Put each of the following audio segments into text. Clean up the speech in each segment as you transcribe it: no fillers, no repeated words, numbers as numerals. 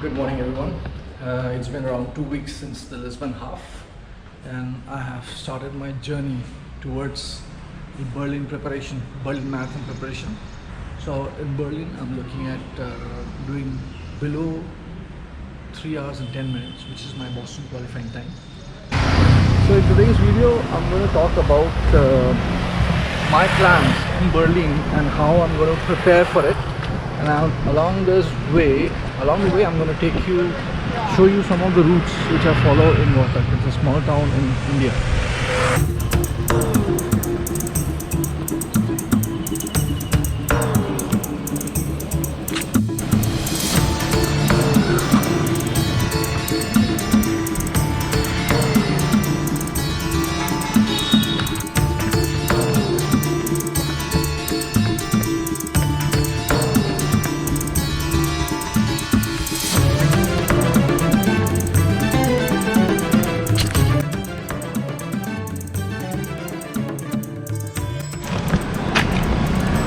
Good morning, everyone. It's been around 2 weeks since the Lisbon half, and I have started my journey towards the Berlin Marathon preparation. So, in Berlin, I'm looking at doing below 3 hours and 10 minutes, which is my Boston qualifying time. So, in today's video, I'm going to talk about my plans in Berlin and how I'm going to prepare for it. And along the way, I'm going to show you some of the routes which I follow in Rohtak. It's a small town in India.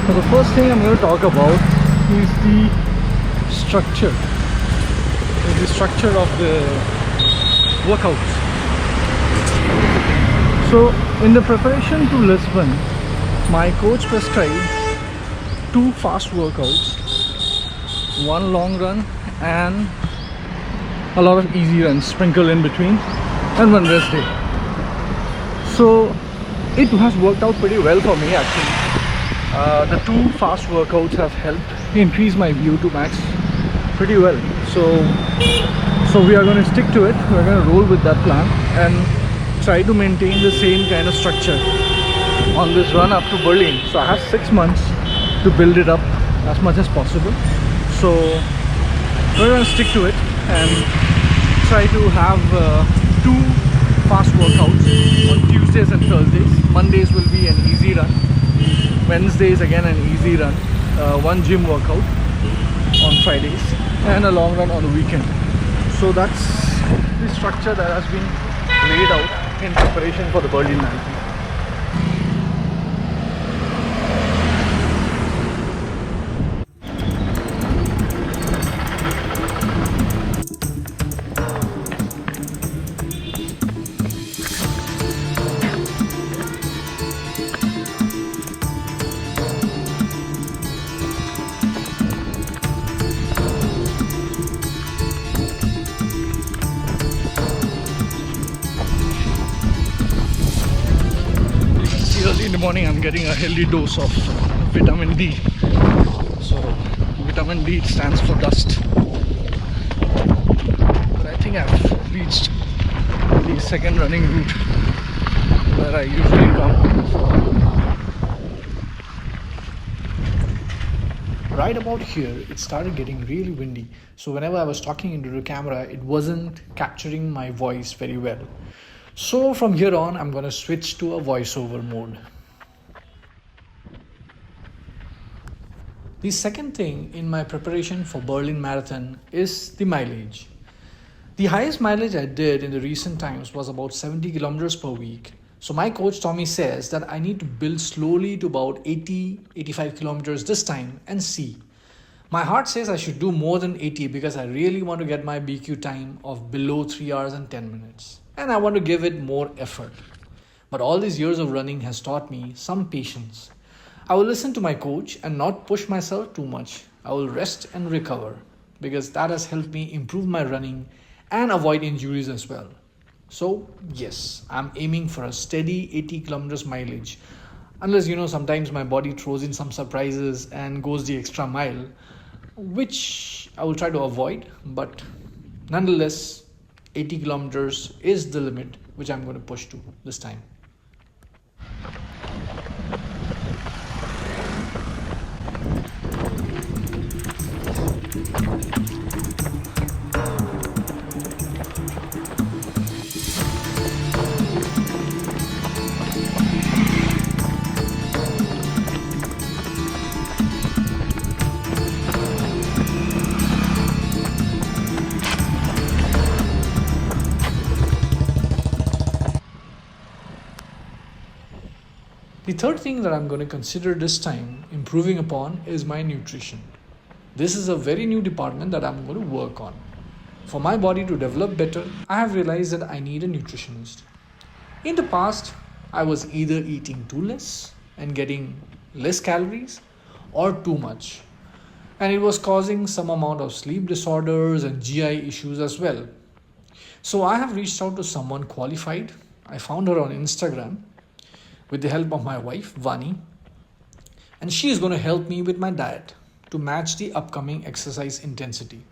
So the first thing I'm going to talk about is the structure. The structure of the workouts. So in the preparation to Lisbon, my coach prescribed 2 fast workouts, 1 long run and a lot of easy runs sprinkled in between, and 1 rest day. So it has worked out pretty well for me actually. The 2 fast workouts have helped increase my VO2 max pretty well. So we are going to stick to it. We're going to roll with that plan and try to maintain the same kind of structure on this run up to Berlin. So I have 6 months to build it up as much as possible. So we're going to stick to it and try to have 2 fast workouts on Tuesdays and Thursdays. Mondays will be an easy run. Wednesdays again an easy run, 1 gym workout on Fridays and a long run on the weekend. So that's the structure that has been laid out in preparation for the Berlin Marathon. Early in the morning I'm getting a healthy dose of vitamin D. So vitamin D stands for dust. But I think I've reached the second running route where I usually come. Right about here it started getting really windy, so whenever I was talking into the camera it wasn't capturing my voice very well. So from here on, I'm going to switch to a voiceover mode. The second thing in my preparation for Berlin Marathon is the mileage. The highest mileage I did in the recent times was about 70 kilometers per week. So my coach Tommy says that I need to build slowly to about 80-85 kilometers this time and see. My heart says I should do more than 80 because I really want to get my BQ time of below 3 hours and 10 minutes. And I want to give it more effort. But all these years of running has taught me some patience. I will listen to my coach and not push myself too much. I will rest and recover because that has helped me improve my running and avoid injuries as well. So yes, I'm aiming for a steady 80 kilometers mileage. Unless sometimes my body throws in some surprises and goes the extra mile, which I will try to avoid, but nonetheless 80 kilometers is the limit which I'm going to push to this time. The third thing that I'm going to consider this time improving upon is my nutrition. This is a very new department that I'm going to work on. For my body to develop better, I have realized that I need a nutritionist. In the past, I was either eating too less and getting less calories or too much, and it was causing some amount of sleep disorders and GI issues as well. So I have reached out to someone qualified. I found her on Instagram with the help of my wife, Vani, and she is going to help me with my diet to match the upcoming exercise intensity.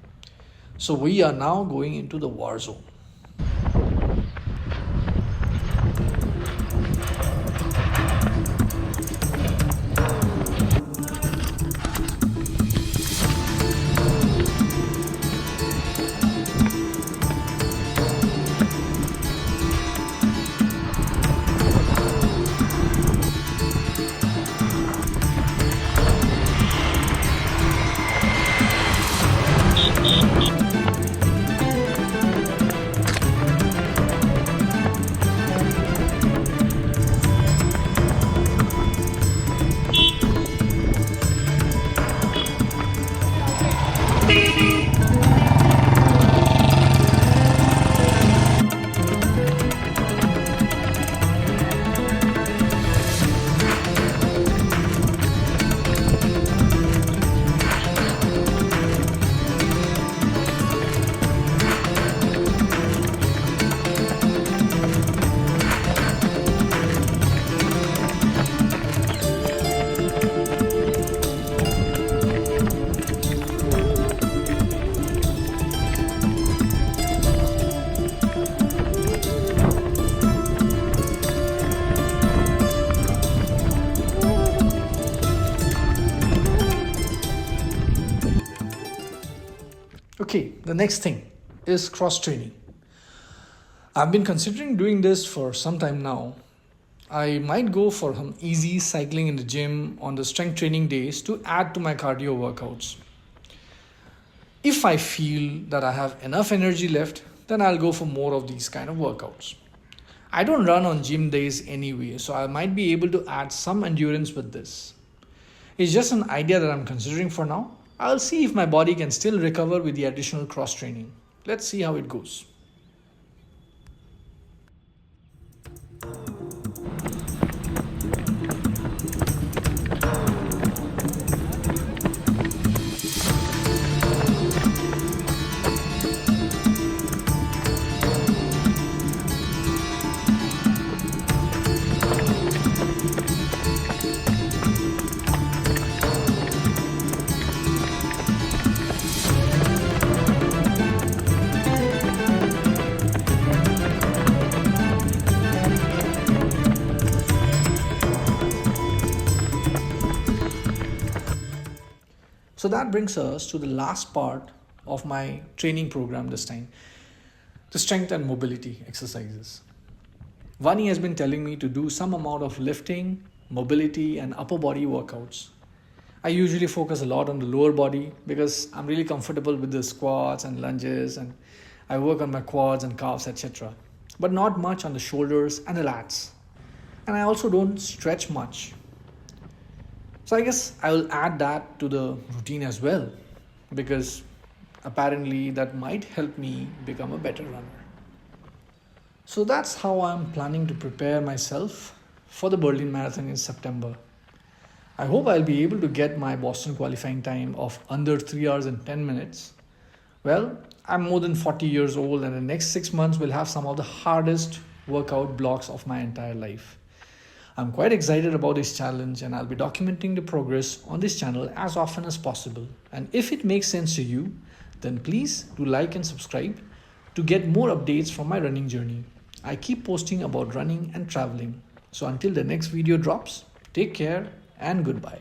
So we are now going into the war zone. Okay, the next thing is cross training. I've been considering doing this for some time now. I might go for some easy cycling in the gym on the strength training days to add to my cardio workouts. If I feel that I have enough energy left, then I'll go for more of these kind of workouts. I don't run on gym days anyway, so I might be able to add some endurance with this. It's just an idea that I'm considering for now. I'll see if my body can still recover with the additional cross training. Let's see how it goes. So that brings us to the last part of my training program this time, the strength and mobility exercises. Vani has been telling me to do some amount of lifting, mobility, and upper body workouts. I usually focus a lot on the lower body because I'm really comfortable with the squats and lunges, and I work on my quads and calves, etc. But not much on the shoulders and the lats. And I also don't stretch much. So I guess I will add that to the routine as well, because apparently that might help me become a better runner. So that's how I'm planning to prepare myself for the Berlin Marathon in September. I hope I'll be able to get my Boston qualifying time of under 3 hours and 10 minutes. Well, I'm more than 40 years old, and the next 6 months will have some of the hardest workout blocks of my entire life. I'm quite excited about this challenge, and I'll be documenting the progress on this channel as often as possible. And if it makes sense to you, then please do like and subscribe to get more updates from my running journey. I keep posting about running and traveling. So until the next video drops, take care and goodbye.